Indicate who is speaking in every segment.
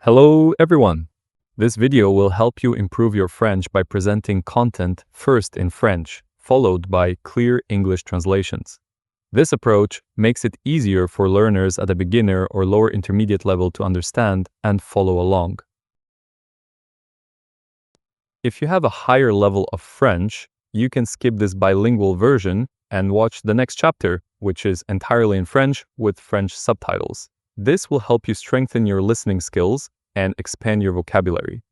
Speaker 1: Hello, everyone. This video will help you improve your French by presenting content first in French, followed by clear English translations. This approach makes it easier for learners at a beginner or lower intermediate level to understand and follow along. If you have a higher level of French, you can skip this bilingual version and watch the next chapter, which is entirely in French with French subtitles. This will help you strengthen your listening skills and expand your vocabulary.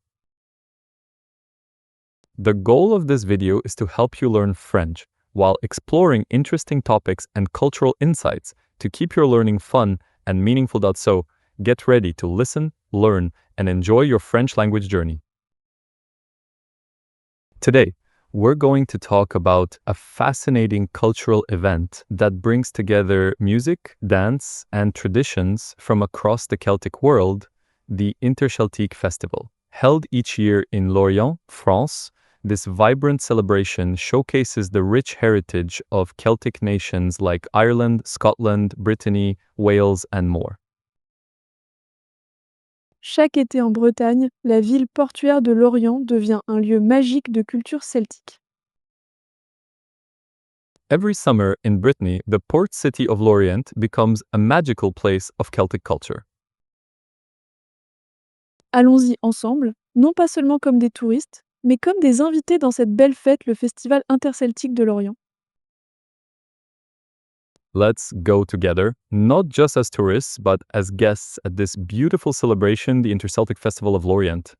Speaker 1: The goal of this video is to help you learn French while exploring interesting topics and cultural insights to keep your learning fun and meaningful. So, get ready to listen, learn, and enjoy your French language journey. Today, we're going to talk about a fascinating cultural event that brings together music, dance, and traditions from across the Celtic world, the Interceltique Festival. Held each year in Lorient, France, this vibrant celebration showcases the rich heritage of Celtic nations like Ireland, Scotland, Brittany, Wales, and more.
Speaker 2: Chaque été en Bretagne, la ville portuaire de Lorient devient un lieu magique de culture celtique.
Speaker 1: Every summer in Brittany, the port city of Lorient becomes a magical place of Celtic culture.
Speaker 2: Allons-y ensemble, non pas seulement comme des touristes, mais comme des invités dans cette belle fête, le Festival interceltique de Lorient.
Speaker 1: Let's go together, not just as tourists, but as guests at this beautiful celebration, the Interceltic Festival of Lorient.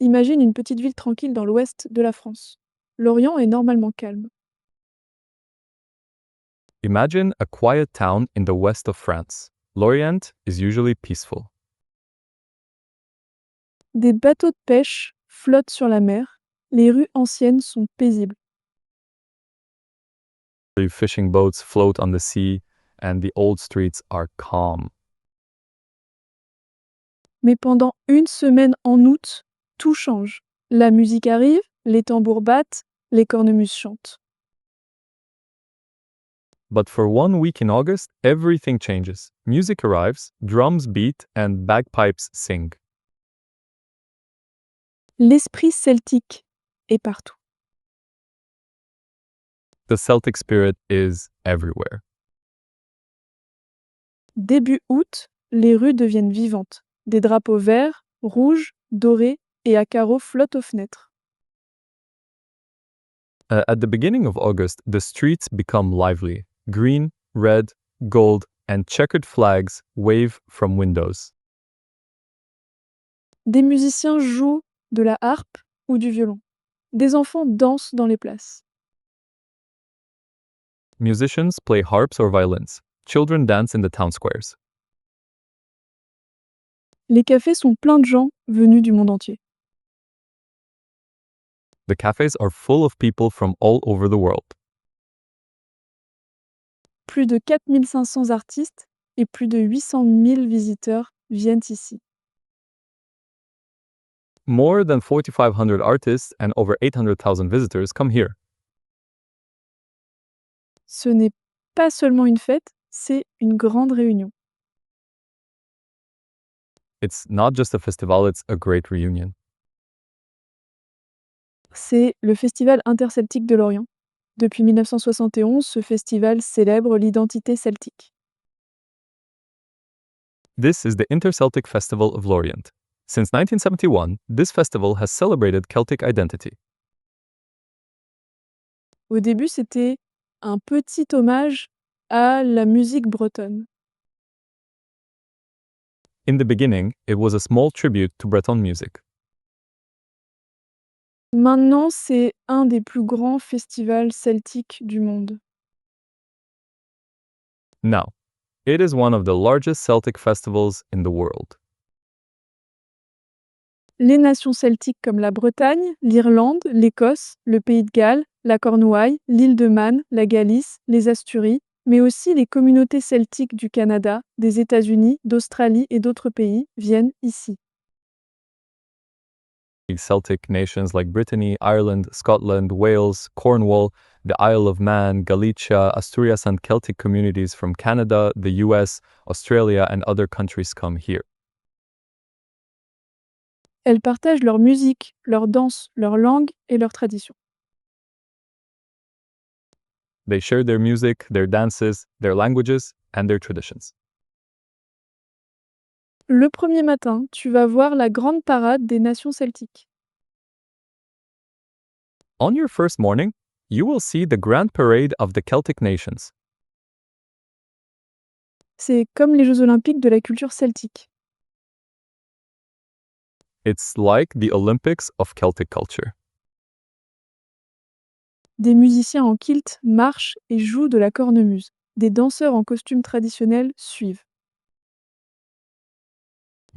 Speaker 2: Imagine une petite ville tranquille dans l'ouest de la France. Lorient est normalement calme.
Speaker 1: Imagine a quiet town in the west of France. Lorient is usually peaceful.
Speaker 2: Des bateaux de pêche flottent sur la mer, les rues anciennes sont paisibles.
Speaker 1: The fishing boats float on the sea, and the old streets are calm.
Speaker 2: Mais pendant une semaine en août, tout change. La musique arrive, les tambours battent, les cornemuses chantent.
Speaker 1: But for 1 week in August, everything changes. Music arrives, drums beat, and bagpipes sing.
Speaker 2: L'esprit celtique est partout.
Speaker 1: The Celtic spirit is everywhere.
Speaker 2: Début août, les rues deviennent vivantes. Des drapeaux verts, rouges, dorés et à carreaux flottent aux fenêtres.
Speaker 1: At the beginning of August, the streets become lively. Green, red, gold, and checkered flags wave from windows.
Speaker 2: Des musiciens jouent de la harpe ou du violon. Des enfants dansent dans les places.
Speaker 1: Musicians play harps or violins. Children dance in the town squares.
Speaker 2: Les cafés sont pleins de gens venus du monde entier.
Speaker 1: The cafes are full of people from all over the world.
Speaker 2: Plus de 4500 artistes et plus de 800 000 visiteurs viennent ici.
Speaker 1: More than 4,500 artists and over 800,000 visitors come here.
Speaker 2: Ce n'est pas seulement une fête, c'est une grande réunion.
Speaker 1: It's not just a festival, it's a great reunion.
Speaker 2: C'est le Festival interceltique de Lorient. Depuis 1971, ce festival célèbre l'identité celtique.
Speaker 1: This is the Interceltic Festival of Lorient. Since 1971, this festival has celebrated Celtic identity.
Speaker 2: Au début, c'était un petit hommage à la musique bretonne.
Speaker 1: In the beginning, it was a small tribute to Breton music.
Speaker 2: Maintenant, c'est un des plus grands festivals celtiques du monde.
Speaker 1: Now, it is one of the largest Celtic festivals in the world.
Speaker 2: Les nations celtiques comme la Bretagne, l'Irlande, l'Écosse, le Pays de Galles, la Cornouaille, l'île de Man, la Galice, les Asturies, mais aussi les communautés celtiques du Canada, des États-Unis, d'Australie et d'autres pays viennent ici.
Speaker 1: Celtic nations like Brittany, Ireland, Scotland, Wales, Cornwall, the Isle of Man, Galicia, Asturias, and Celtic communities from Canada, the US, Australia, and other countries come here.
Speaker 2: Elles partagent leur musique, leur danse, leur langue et leurs traditions.
Speaker 1: They share their music, their dances, their languages, and their traditions.
Speaker 2: Le premier matin, tu vas voir la grande parade des nations celtiques.
Speaker 1: On your first morning, you will see the grand parade of the Celtic nations.
Speaker 2: C'est comme les Jeux olympiques de la culture celtique.
Speaker 1: It's like the Olympics of Celtic culture.
Speaker 2: Des musiciens en kilt marchent et jouent de la cornemuse. Des danseurs en costume traditionnel suivent.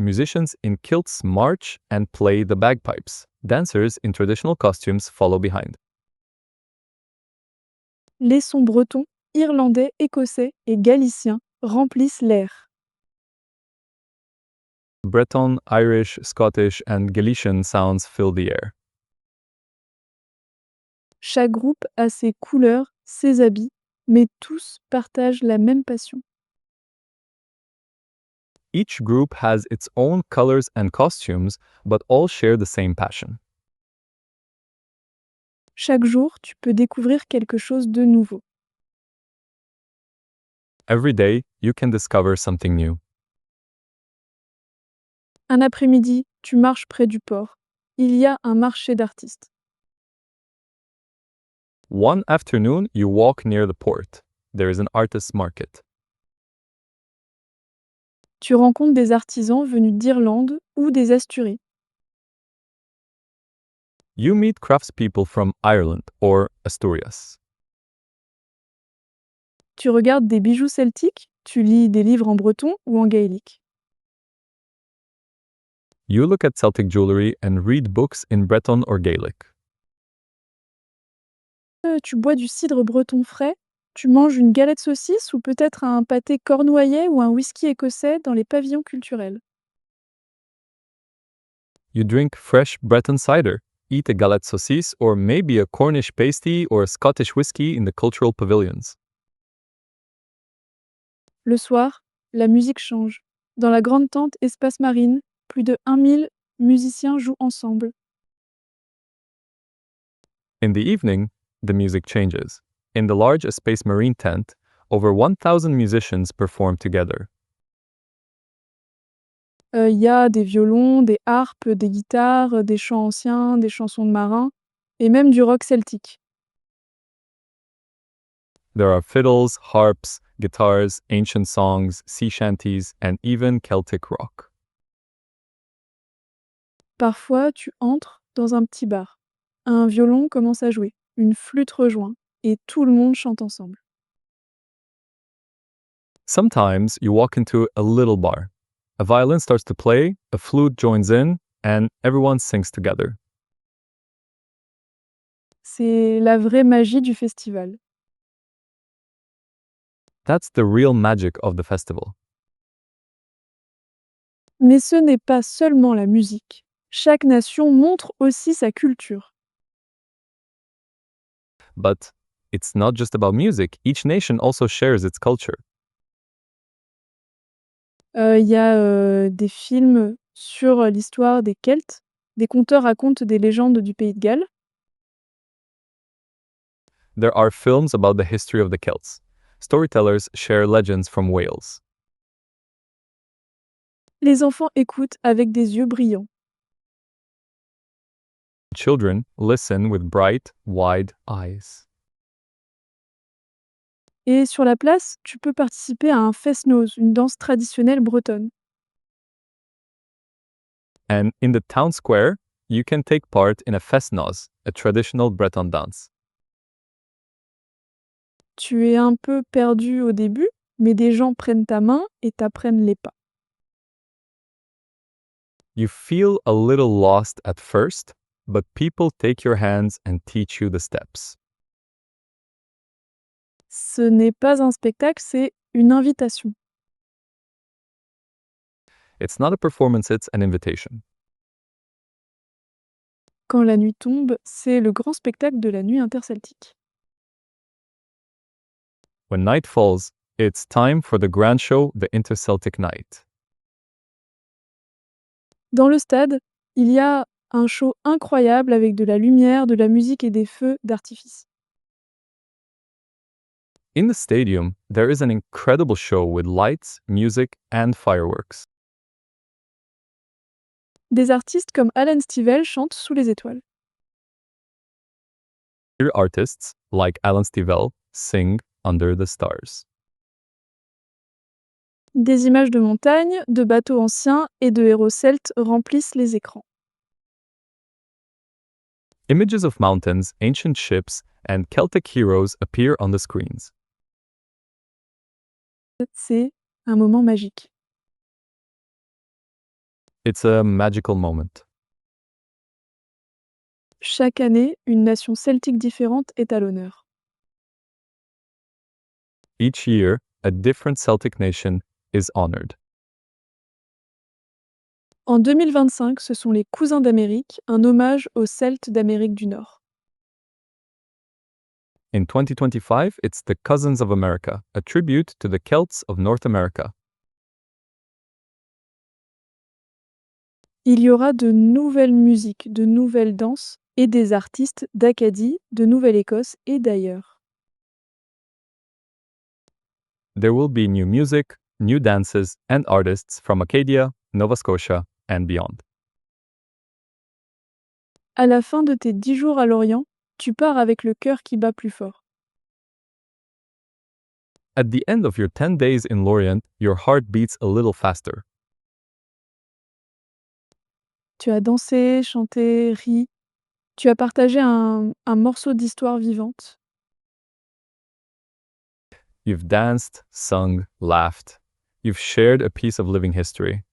Speaker 1: Musicians in kilts march and play the bagpipes. Dancers in traditional costumes follow behind.
Speaker 2: Les sons bretons, irlandais, écossais et galiciens remplissent l'air.
Speaker 1: Breton, Irish, Scottish, and Galician sounds fill the air.
Speaker 2: Chaque groupe a ses couleurs, ses habits, mais tous partagent la même passion.
Speaker 1: Each group has its own colors and costumes, but all share the same passion.
Speaker 2: Chaque jour, tu peux découvrir quelque chose de nouveau.
Speaker 1: Every day, you can discover something new.
Speaker 2: Un après-midi, tu marches près du port. Il y a un marché d'artistes.
Speaker 1: One afternoon, you walk near the port. There is an artist's market.
Speaker 2: Tu rencontres des artisans venus d'Irlande ou des Asturies.
Speaker 1: You meet craftspeople from Ireland or Asturias.
Speaker 2: Tu regardes des bijoux celtiques, tu lis des livres en breton ou en gaélique.
Speaker 1: You look at Celtic jewelry and read books in Breton or Gaelic.
Speaker 2: Tu bois du cidre breton frais, tu manges une galette saucisse ou peut-être un pâté cornouaillais ou un whisky écossais dans les pavillons culturels.
Speaker 1: You drink fresh Breton cider, eat a galette saucisse, or maybe a Cornish pasty or a Scottish whiskey in the cultural pavilions.
Speaker 2: Le soir, la musique change. Dans la grande tente Espace Marine, plus de 1000 musiciens jouent ensemble.
Speaker 1: In the evening, the music changes. In the large Espace Marine tent, over 1,000 musicians perform together.
Speaker 2: Il y a des violons, des harpes, des guitares, des chants anciens, des chansons de marins et même du rock celtique.
Speaker 1: There are fiddles, harps, guitars, ancient songs, sea shanties, and even Celtic rock.
Speaker 2: Parfois, tu entres dans un petit bar. Un violon commence à jouer, une flûte rejoint et tout le monde chante ensemble.
Speaker 1: Sometimes you walk into a little bar. A violin starts to play, a flute joins in, and everyone sings together.
Speaker 2: C'est la vraie magie du festival.
Speaker 1: That's the real magic of the festival.
Speaker 2: Mais ce n'est pas seulement la musique. Chaque nation montre aussi sa culture.
Speaker 1: But it's not just about music, each nation also shares its culture.
Speaker 2: Il y a des films sur l'histoire des Celtes. Des conteurs racontent des légendes du pays de Galles.
Speaker 1: There are films about the history of the Celts. Storytellers share legends from Wales.
Speaker 2: Les enfants écoutent avec des yeux brillants.
Speaker 1: Children listen with bright, wide eyes.
Speaker 2: Et sur la place, tu peux participer à un fest-noz, une danse traditionnelle bretonne.
Speaker 1: And in the town square, you can take part in a festnoz, a traditional Breton dance.
Speaker 2: Tu es un peu perdu au début, mais des gens prennent ta main et t'apprennent les pas.
Speaker 1: You feel a little lost at first, but people take your hands and teach you the steps.
Speaker 2: Ce n'est pas un spectacle, c'est une invitation.
Speaker 1: It's not a performance, it's an invitation.
Speaker 2: Quand la nuit tombe, c'est le grand spectacle de la nuit interceltique.
Speaker 1: When night falls, it's time for the grand show, the Interceltic Night.
Speaker 2: Dans le stade, il y a un show incroyable avec de la lumière, de la musique et des feux d'artifice.
Speaker 1: In the stadium, there is an incredible show with lights, music, and fireworks.
Speaker 2: Des artistes comme Alan Stivell chantent sous les étoiles.
Speaker 1: Here artists, like Alan Stivell, sing under the stars.
Speaker 2: Des images de montagnes, de bateaux anciens et de héros celtes remplissent les écrans.
Speaker 1: Images of mountains, ancient ships, and Celtic heroes appear on the screens.
Speaker 2: C'est un moment magique.
Speaker 1: It's a magical moment.
Speaker 2: Chaque année, une nation celtique différente est à l'honneur.
Speaker 1: Each year, a different Celtic nation is honored.
Speaker 2: En 2025, ce sont les Cousins d'Amérique, un hommage aux Celtes d'Amérique du Nord.
Speaker 1: In 2025, it's the Cousins of America, a tribute to the Celts of North America.
Speaker 2: Il y aura de nouvelles musiques, de nouvelles danses et des artistes d'Acadie, de Nouvelle-Écosse et d'ailleurs.
Speaker 1: There will be new music, new dances, and artists from Acadia, Nova Scotia, and beyond.
Speaker 2: À la fin de tes 10 jours à Lorient, tu pars avec le cœur qui bat plus fort.
Speaker 1: At the end of your 10 days in Lorient, your heart beats a little faster.
Speaker 2: Tu as dansé, chanté, ri. Tu as partagé un morceau d'histoire vivante.
Speaker 1: You've danced, sung, laughed. You've shared a piece of living history.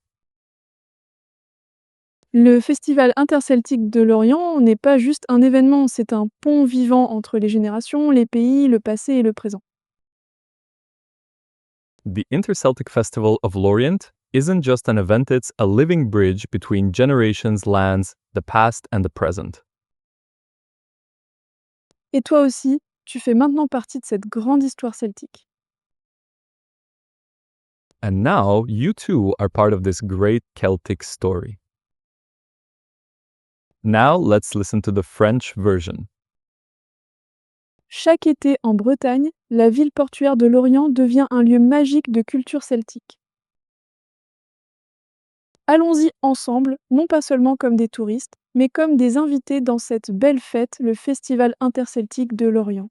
Speaker 2: Le Festival interceltique de Lorient n'est pas juste un événement, c'est un pont vivant entre les générations, les pays, le passé et le présent.
Speaker 1: The Interceltic Festival of Lorient isn't just an event, it's a living bridge between generations, lands, the past, and the present.
Speaker 2: Et toi aussi, tu fais maintenant partie de cette grande histoire celtique.
Speaker 1: And now, you too are part of this great Celtic story. Now, let's listen to the French version.
Speaker 2: Chaque été en Bretagne, la ville portuaire de Lorient devient un lieu magique de culture celtique. Allons-y ensemble, non pas seulement comme des touristes, mais comme des invités dans cette belle fête, le Festival interceltique de Lorient.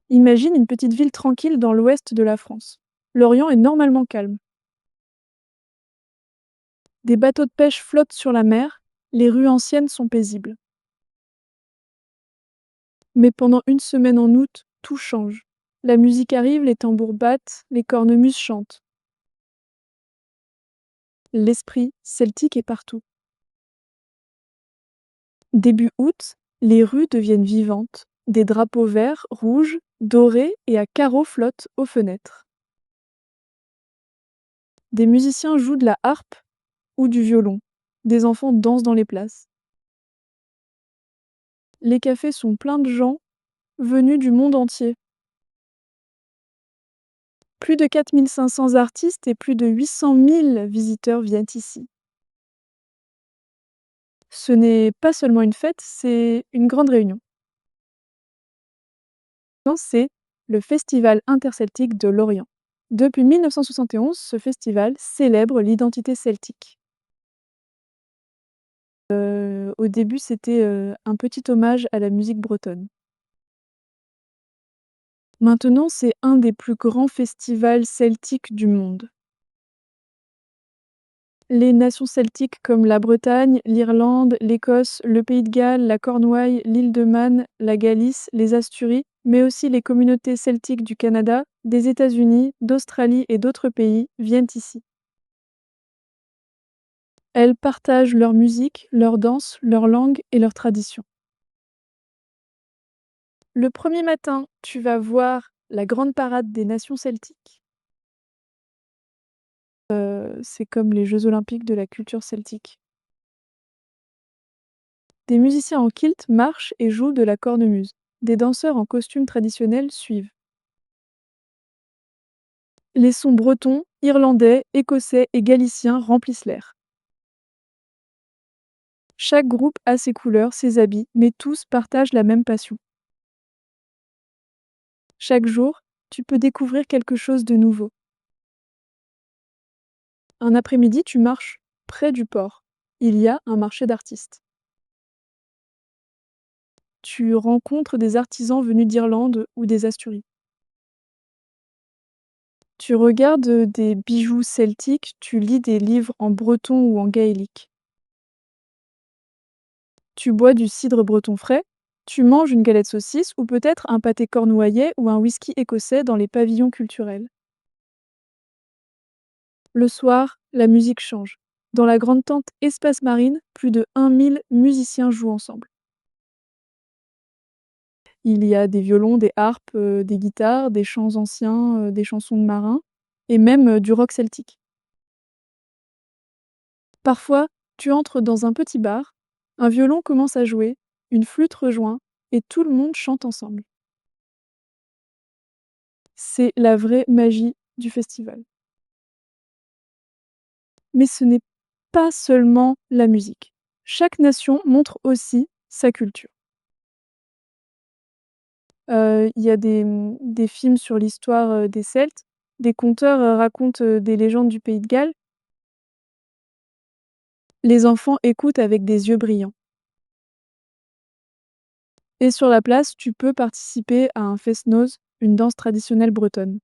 Speaker 2: Imagine une petite ville tranquille dans l'ouest de la France. Lorient est normalement calme. Des bateaux de pêche flottent sur la mer, les rues anciennes sont paisibles. Mais pendant une semaine en août, tout change. La musique arrive, les tambours battent, les cornemuses chantent. L'esprit celtique est partout. Début août, les rues deviennent vivantes. Des drapeaux verts, rouges, dorés et à carreaux flottent aux fenêtres. Des musiciens jouent de la harpe ou du violon. Des enfants dansent dans les places. Les cafés sont pleins de gens venus du monde entier. Plus de 4500 artistes et plus de 800 000 visiteurs viennent ici. Ce n'est pas seulement une fête, c'est une grande réunion. C'est le Festival interceltique de Lorient. Depuis 1971, ce festival célèbre l'identité celtique. Au début, c'était un petit hommage à la musique bretonne. Maintenant, c'est un des plus grands festivals celtiques du monde. Les nations celtiques comme la Bretagne, l'Irlande, l'Écosse, le Pays de Galles, la Cornouaille, l'île de Man, la Galice, les Asturies, mais aussi les communautés celtiques du Canada, des États-Unis, d'Australie et d'autres pays viennent ici. Elles partagent leur musique, leur danse, leur langue et leurs traditions. Le premier matin, tu vas voir la grande parade des nations celtiques. C'est comme les Jeux olympiques de la culture celtique. Des musiciens en kilt marchent et jouent de la cornemuse. Des danseurs en costumes traditionnels suivent. Les sons bretons, irlandais, écossais et galiciens remplissent l'air. Chaque groupe a ses couleurs, ses habits, mais tous partagent la même passion. Chaque jour, tu peux découvrir quelque chose de nouveau. Un après-midi, tu marches près du port. Il y a un marché d'artistes. Tu rencontres des artisans venus d'Irlande ou des Asturies. Tu regardes des bijoux celtiques, tu lis des livres en breton ou en gaélique. Tu bois du cidre breton frais, tu manges une galette saucisse ou peut-être un pâté cornouaillais ou un whisky écossais dans les pavillons culturels. Le soir, la musique change. Dans la grande tente Espace Marine, plus de 1000 musiciens jouent ensemble. Il y a des violons, des harpes, des guitares, des chants anciens, des chansons de marins et même du rock celtique. Parfois, tu entres dans un petit bar, un violon commence à jouer, une flûte rejoint et tout le monde chante ensemble. C'est la vraie magie du festival. Mais ce n'est pas seulement la musique. Chaque nation montre aussi sa culture. Il y a des films sur l'histoire, des Celtes. Des conteurs, racontent, des légendes du pays de Galles. Les enfants écoutent avec des yeux brillants. Et sur la place, tu peux participer à un fest-noz, une danse traditionnelle bretonne.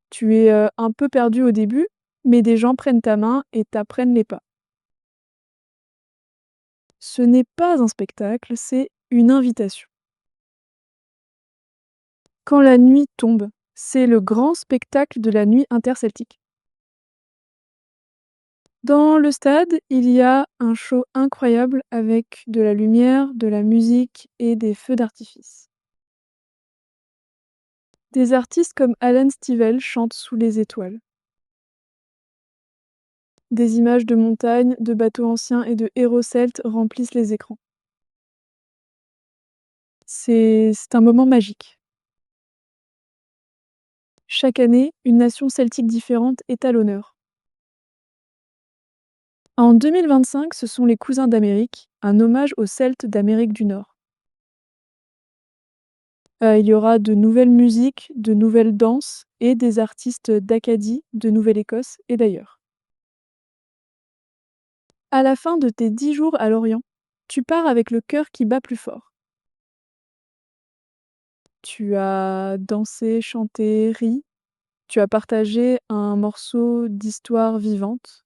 Speaker 2: Tu es, un peu perdu au début, mais des gens prennent ta main et t'apprennent les pas. Ce n'est pas un spectacle, c'est une invitation. Quand la nuit tombe, c'est le grand spectacle de la nuit interceltique. Dans le stade, il y a un show incroyable avec de la lumière, de la musique et des feux d'artifice. Des artistes comme Alan Stivell chantent sous les étoiles. Des images de montagnes, de bateaux anciens et de héros celtes remplissent les écrans. C'est un moment magique. Chaque année, une nation celtique différente est à l'honneur. En 2025, ce sont les Cousins d'Amérique, un hommage aux Celtes d'Amérique du Nord. Il y aura de nouvelles musiques, de nouvelles danses et des artistes d'Acadie, de Nouvelle-Écosse et d'ailleurs. À la fin de tes 10 jours à Lorient, tu pars avec le cœur qui bat plus fort. Tu as dansé, chanté, ri, tu as partagé un morceau d'histoire vivante.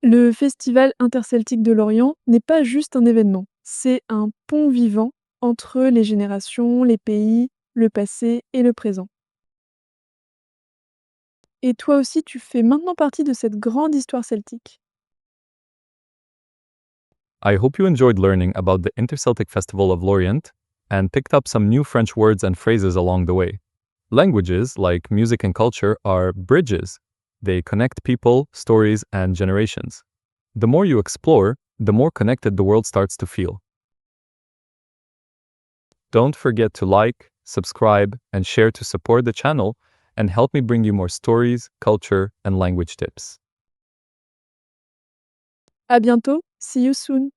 Speaker 2: Le Festival interceltique de Lorient n'est pas juste un événement, c'est un pont vivant entre les générations, les pays, le passé et le présent. Et toi aussi, tu fais maintenant partie de cette grande histoire celtique.
Speaker 1: I hope you enjoyed learning about the Interceltic Festival of Lorient and picked up some new French words and phrases along the way. Languages, like music and culture, are bridges. They connect people, stories, and generations. The more you explore, the more connected the world starts to feel. Don't forget to like, subscribe, and share to support the channel and help me bring you more stories, culture, and language tips.
Speaker 2: À bientôt, see you soon!